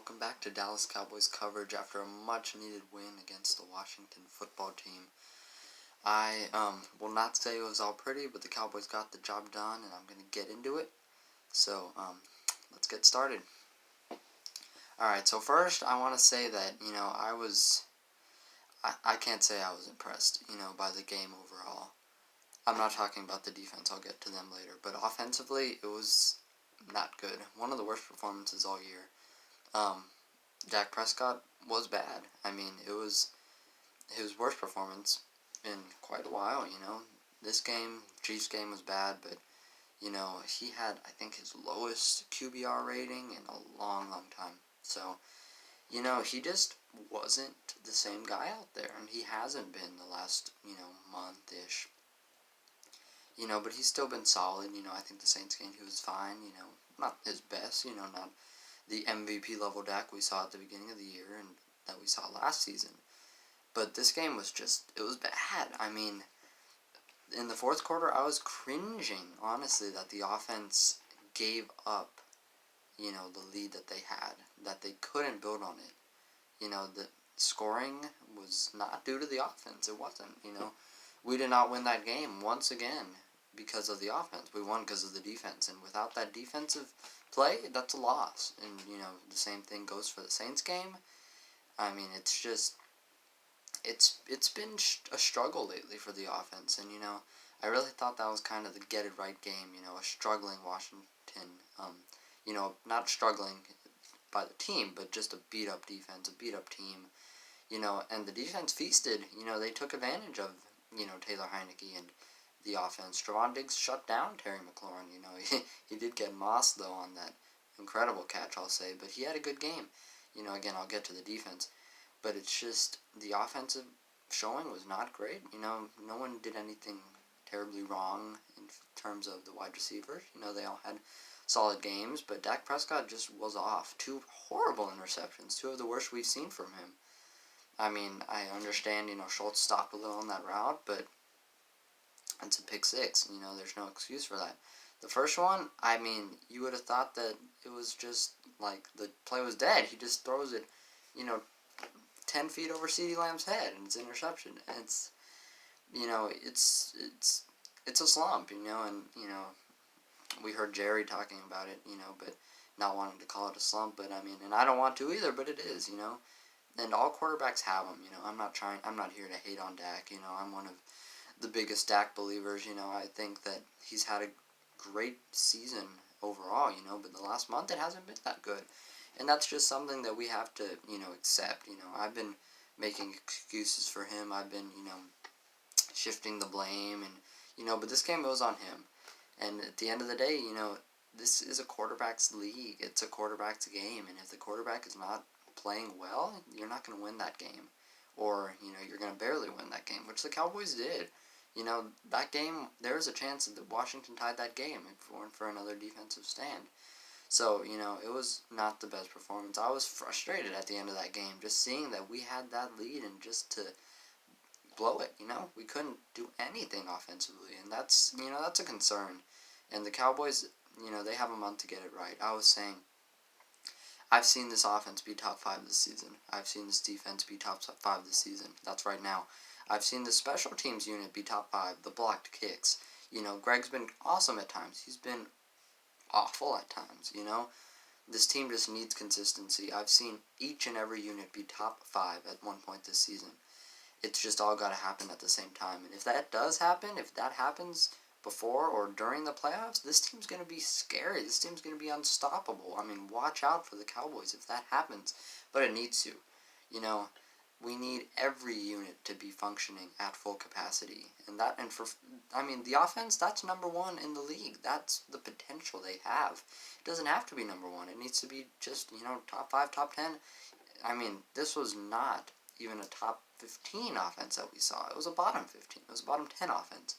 welcome back to Dallas Cowboys coverage after a much-needed win against the Washington football team. I will not say it was all pretty, but the Cowboys got the job done, and I'm going to get into it. So, let's get started. Alright, so first I want to say that, I can't say I was impressed, by the game overall. I'm not talking about the defense, I'll get to them later, but offensively, it was not good. One of the worst performances all year. Dak Prescott was bad. I mean, it was his worst performance in quite a while, This game, Chiefs game, was bad, but, he had, I think, his lowest QBR rating in a long, long time. So, he just wasn't the same guy out there, and he hasn't been the last, month-ish. But he's still been solid. I think the Saints game, he was fine, not his best, not the MVP level Dak we saw at the beginning of the year and that we saw last season. But this game was it was bad. I mean, in the fourth quarter, I was cringing, honestly, that the offense gave up, the lead that they had, that they couldn't build on it. The scoring was not due to the offense. It wasn't, We did not win that game once again because of the offense. We won because of the defense. And without that defensive play, that's a loss. And, the same thing goes for the Saints game. I mean, it's been a struggle lately for the offense. And, I really thought that was kind of the get-it-right game, a struggling Washington, not struggling by the team, but just a beat-up defense, a beat-up team, and the defense feasted. They took advantage of, Taylor Heineke and the offense. Trevon Diggs shut down Terry McLaurin. He did get mossed, though, on that incredible catch, I'll say, but he had a good game. Again, I'll get to the defense, but it's just the offensive showing was not great. No one did anything terribly wrong in terms of the wide receivers. They all had solid games, but Dak Prescott just was off. 2 horrible interceptions, 2 of the worst we've seen from him. I mean, I understand, Schultz stopped a little on that route, but it's a pick 6. There's no excuse for that. The first one, I mean, you would have thought that it was just, like, the play was dead. He just throws it, 10 feet over CeeDee Lamb's head, and it's an interception. And it's, it's a slump, and, we heard Jerry talking about it, but not wanting to call it a slump, but I mean, and I don't want to either, but it is, and all quarterbacks have them, I'm not here to hate on Dak, I'm one of the biggest Dak believers, I think that he's had a great season overall, but the last month it hasn't been that good, and that's just something that we have to, accept, I've been making excuses for him, I've been, shifting the blame, and, but this game was on him. And at the end of the day, this is a quarterback's league. It's a quarterback's game. And if the quarterback is not playing well, you're not going to win that game. Or, you're going to barely win that game, which the Cowboys did. That game, there was a chance that Washington tied that game if it weren't for another defensive stand. So, it was not the best performance. I was frustrated at the end of that game, just seeing that we had that lead and just to blow it, we couldn't do anything offensively, and that's a concern. And the Cowboys, they have a month to get it right. I was saying, I've seen this offense be top 5 this season. I've seen this defense be top 5 this season. That's right now. I've seen the special teams unit be top 5, the blocked kicks. Greg's been awesome at times. He's been awful at times, This team just needs consistency. I've seen each and every unit be top 5 at one point this season. It's just all got to happen at the same time. And if that does happen, if that happens before or during the playoffs, this team's going to be scary. This team's going to be unstoppable. I mean, watch out for the Cowboys if that happens. But it needs to. We need every unit to be functioning at full capacity. And the offense, that's number 1 in the league. That's the potential they have. It doesn't have to be number 1. It needs to be just, top 5, top 10. I mean, this was not even a top 15 offense that we saw. It was a bottom 15. It was a bottom 10 offense.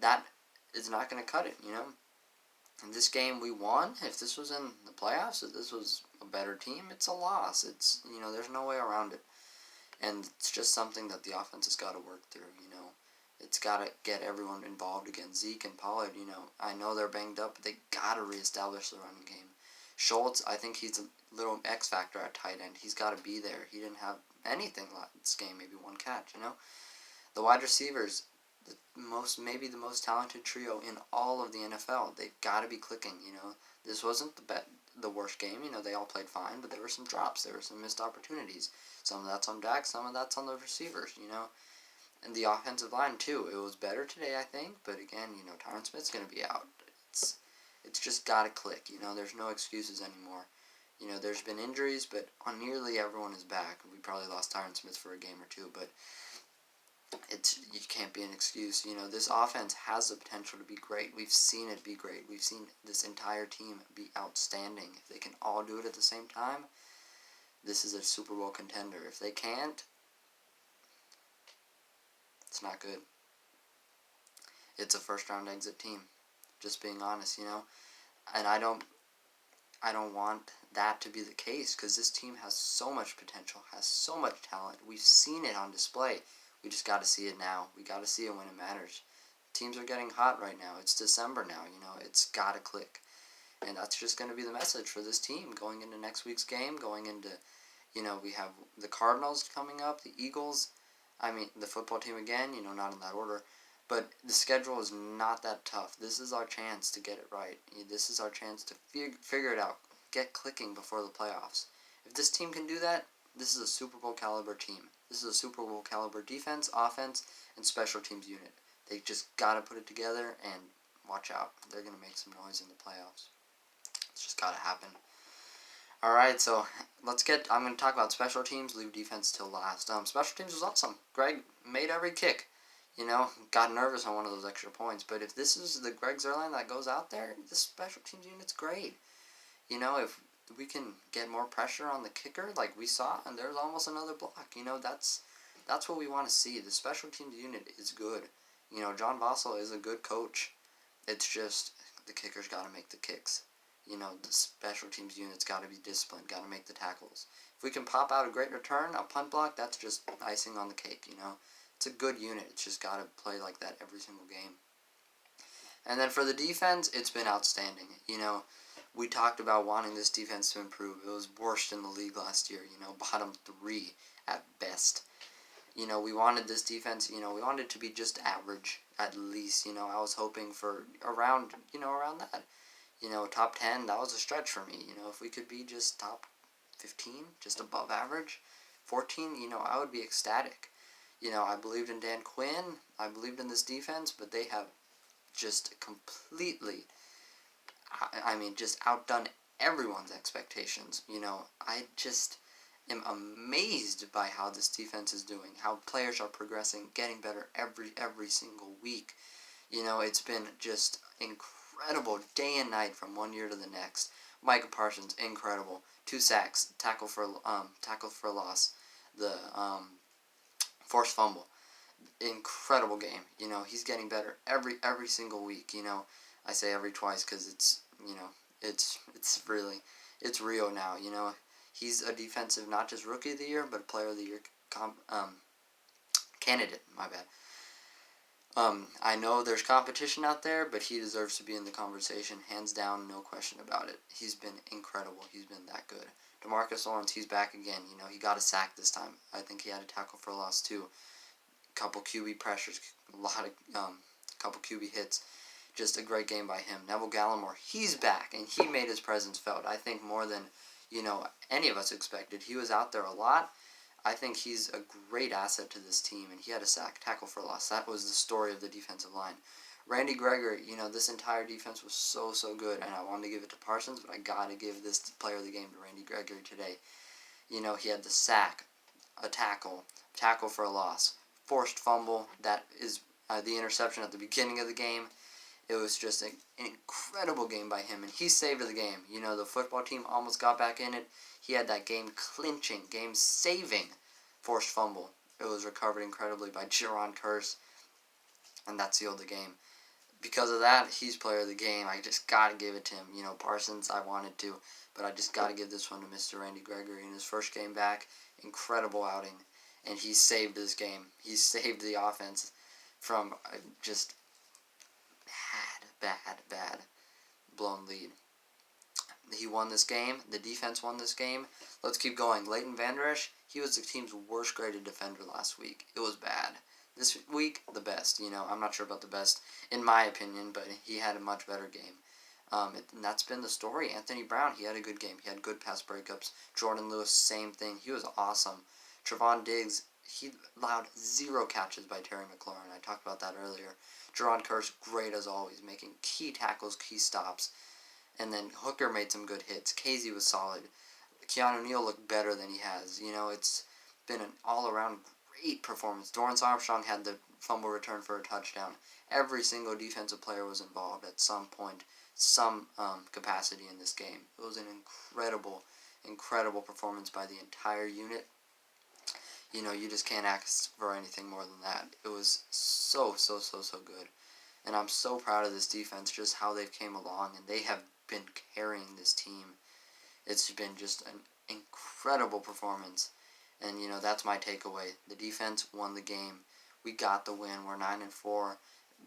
That is not going to cut it, In this game, we won. If this was in the playoffs, if this was a better team, it's a loss. It's, there's no way around it. And it's just something that the offense has got to work through, It's got to get everyone involved again. Zeke and Pollard, I know they're banged up, but they got to reestablish the running game. Schultz, I think he's a little X factor at tight end. He's got to be there. He didn't have anything this game, maybe one catch, you know. The wide receivers, maybe the most talented trio in all of the NFL. They've got to be clicking, you know. This wasn't the worst game, you know. They all played fine, but there were some drops. There were some missed opportunities. Some of that's on Dak, some of that's on the receivers, you know. And the offensive line, too. It was better today, I think. But again, you know, Tyron Smith's going to be out. It's just got to click. You know, there's no excuses anymore. You know, there's been injuries, but nearly everyone is back. We probably lost Tyron Smith for a game or two, but you can't be an excuse. You know, this offense has the potential to be great. We've seen it be great. We've seen this entire team be outstanding. If they can all do it at the same time, this is a Super Bowl contender. If they can't, it's not good. It's a first-round exit team. Just being honest, you know. And I don't want that to be the case, because this team has so much potential, has so much talent. We've seen it on display. We just got to see it now. We got to see it when it matters. Teams are getting hot right now. It's December now, you know. It's got to click. And that's just going to be the message for this team going into next week's game, going into, you know, we have the Cardinals coming up, the Eagles, the football team again, you know, not in that order. But the schedule is not that tough. This is our chance to get it right. This is our chance to figure it out. Get clicking before the playoffs. If this team can do that, this is a Super Bowl caliber team. This is a Super Bowl caliber defense, offense, and special teams unit. They just got to put it together and watch out. They're going to make some noise in the playoffs. It's just got to happen. Alright, so I'm going to talk about special teams, leave defense till last. Special teams was awesome. Greg made every kick. You know, got nervous on one of those extra points. But if this is the Greg Zuerlein that goes out there, this special teams unit's great. You know, if we can get more pressure on the kicker like we saw, and there's almost another block, you know, that's what we want to see. The special teams unit is good. You know, John Vossel is a good coach. It's just the kicker's got to make the kicks. You know, the special teams unit's got to be disciplined, got to make the tackles. If we can pop out a great return, a punt block, that's just icing on the cake, you know. It's a good unit. It's just got to play like that every single game. And then for the defense, it's been outstanding. You know, we talked about wanting this defense to improve. It was worst in the league last year, you know, bottom 3 at best. You know, we wanted this defense, you know, we wanted it to be just average at least. You know, I was hoping for around that. You know, top 10, that was a stretch for me. You know, if we could be just top 15, just above average, 14, you know, I would be ecstatic. You know, I believed in Dan Quinn. I believed in this defense, but they have just completely, just outdone everyone's expectations. You know, I just am amazed by how this defense is doing, how players are progressing, getting better every single week. You know, it's been just incredible day and night from one year to the next. Micah Parsons, incredible. 2 sacks, tackle for a loss. The forced fumble. Incredible game. You know, he's getting better every single week. You know, I say every twice because it's, you know, it's real now. You know, he's a defensive, not just rookie of the year, but player of the year candidate. My bad. I know there's competition out there, but he deserves to be in the conversation, hands down, no question about it. He's been incredible. He's been that good. DeMarcus Lawrence, he's back again. You know, he got a sack this time. I think he had a tackle for a loss too. Couple QB pressures, couple QB hits. Just a great game by him. Neville Gallimore, he's back, and he made his presence felt. I think more than, you know, any of us expected. He was out there a lot. I think he's a great asset to this team, and he had a sack, tackle for loss. That was the story of the defensive line. Randy Gregory, you know, this entire defense was so good, and I wanted to give it to Parsons, but I got to give this player of the game to Randy Gregory today. You know, he had the sack, a tackle for a loss, forced fumble, that is the interception at the beginning of the game. It was just an incredible game by him, and he saved the game. You know, the football team almost got back in it. He had that game-clinching, game-saving forced fumble. It was recovered incredibly by Jaron Kearse, and that sealed the game. Because of that, he's player of the game. I just got to give it to him. You know, Parsons, I wanted to, but I just got to give this one to Mr. Randy Gregory. In his first game back, incredible outing, and he saved this game. He saved the offense from just bad blown lead. he won this game. The defense won this game. Let's keep going. Leighton Vander Esch, he was the team's worst graded defender last week. It was bad. This week, the best. I'm not sure about the best in my opinion, but he had a much better game. And that's been the story. Anthony Brown, he had a good game. He had good pass breakups. Jordan Lewis, same thing. He was awesome. Trevon Diggs, he allowed 0 catches by Terry McLaurin. I talked about that earlier. Jerron Kearse, great as always, making key tackles, key stops. And then Hooker made some good hits. Casey was solid. Keanu Neal looked better than he has. It's been an all-around great performance. Dorrance Armstrong had the fumble return for a touchdown. Every single defensive player was involved at some point, some capacity in this game. It was an incredible performance by the entire unit. You just can't ask for anything more than that. It was so good. And I'm so proud of this defense, just how they've came along, and they have been carrying this team. It's been just an incredible performance. And, that's my takeaway. The defense won the game. We got the win. We're 9-4.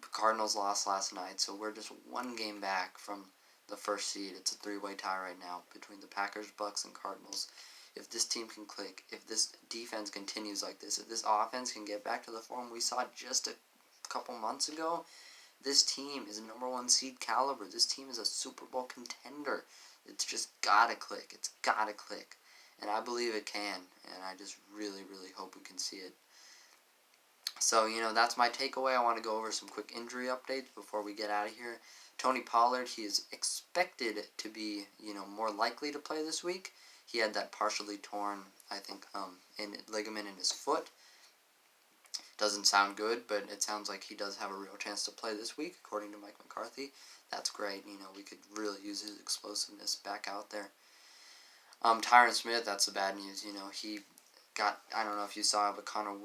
The Cardinals lost last night, so we're just one game back from the first seed. It's a 3-way tie right now between the Packers, Bucks, and Cardinals. If this team can click, if this defense continues like this, if this offense can get back to the form we saw just a couple months ago, this team is a number 1 seed caliber. This team is a Super Bowl contender. It's just gotta click. It's gotta click. And I believe it can. And I just really hope we can see it. So, that's my takeaway. I want to go over some quick injury updates before we get out of here. Tony Pollard, he is expected to be, more likely to play this week. He had that partially torn, I think, ligament in his foot. Doesn't sound good, but it sounds like he does have a real chance to play this week, according to Mike McCarthy. That's great. We could really use his explosiveness back out there. Tyron Smith, that's the bad news. He got, I don't know if you saw it, but Connor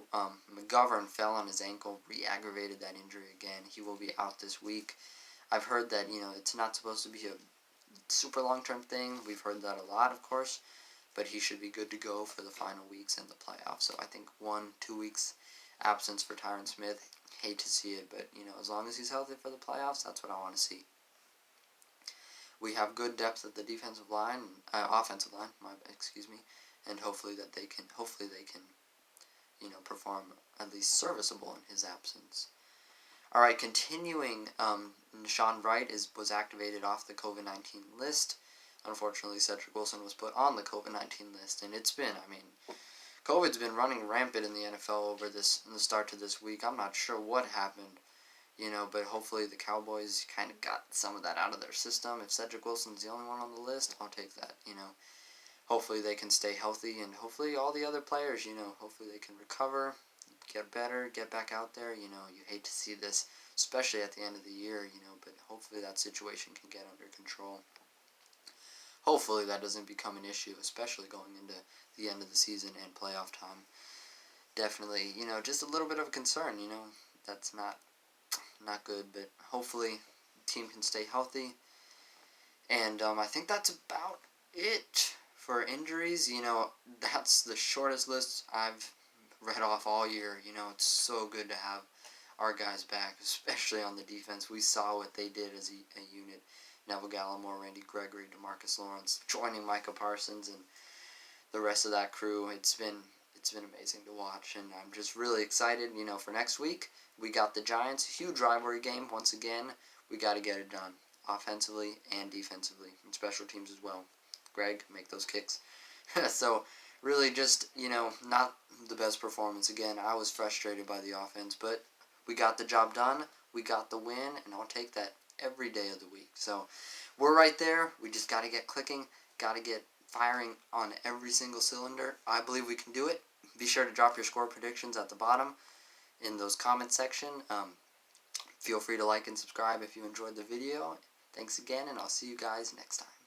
McGovern fell on his ankle, re-aggravated that injury again. He will be out this week. I've heard that, it's not supposed to be a super long-term thing. We've heard that a lot, of course, but he should be good to go for the final weeks in the playoffs. So I think 1-2 weeks absence for Tyron Smith. Hate to see it, but, as long as he's healthy for the playoffs, that's what I want to see. We have good depth at the offensive line, and hopefully they can, perform at least serviceable in his absence. All right, continuing, Sean Wright was activated off the COVID-19 list. Unfortunately, Cedric Wilson was put on the COVID-19 list, and it's been, COVID's been running rampant in the NFL in the start to this week. I'm not sure what happened, but hopefully the Cowboys kind of got some of that out of their system. If Cedric Wilson's the only one on the list, I'll take that, Hopefully they can stay healthy, and hopefully all the other players, hopefully they can recover, get better, get back out there. You hate to see this, especially at the end of the year, but hopefully that situation can get under control. Hopefully that doesn't become an issue, especially going into the end of the season and playoff time. Definitely, just a little bit of a concern, that's not good, but hopefully the team can stay healthy. And I think that's about it for injuries. That's the shortest list I've read off all year. It's so good to have our guys back, especially on the defense. We saw what they did as a unit. Neville Gallimore, Randy Gregory, DeMarcus Lawrence, joining Micah Parsons and the rest of that crew. It's been amazing to watch, and I'm just really excited, for next week. We got the Giants, huge rivalry game once again. We got to get it done, offensively and defensively, and special teams as well. Greg, make those kicks. So, really just, not the best performance again. I was frustrated by the offense, but we got the job done. We got the win, and I'll take that every day of the week. So, we're right there. We just got to get clicking, got to get firing on every single cylinder. I believe we can do it. Be sure to drop your score predictions at the bottom in those comments section. Feel free to like and subscribe if you enjoyed the video. Thanks again, and I'll see you guys next time.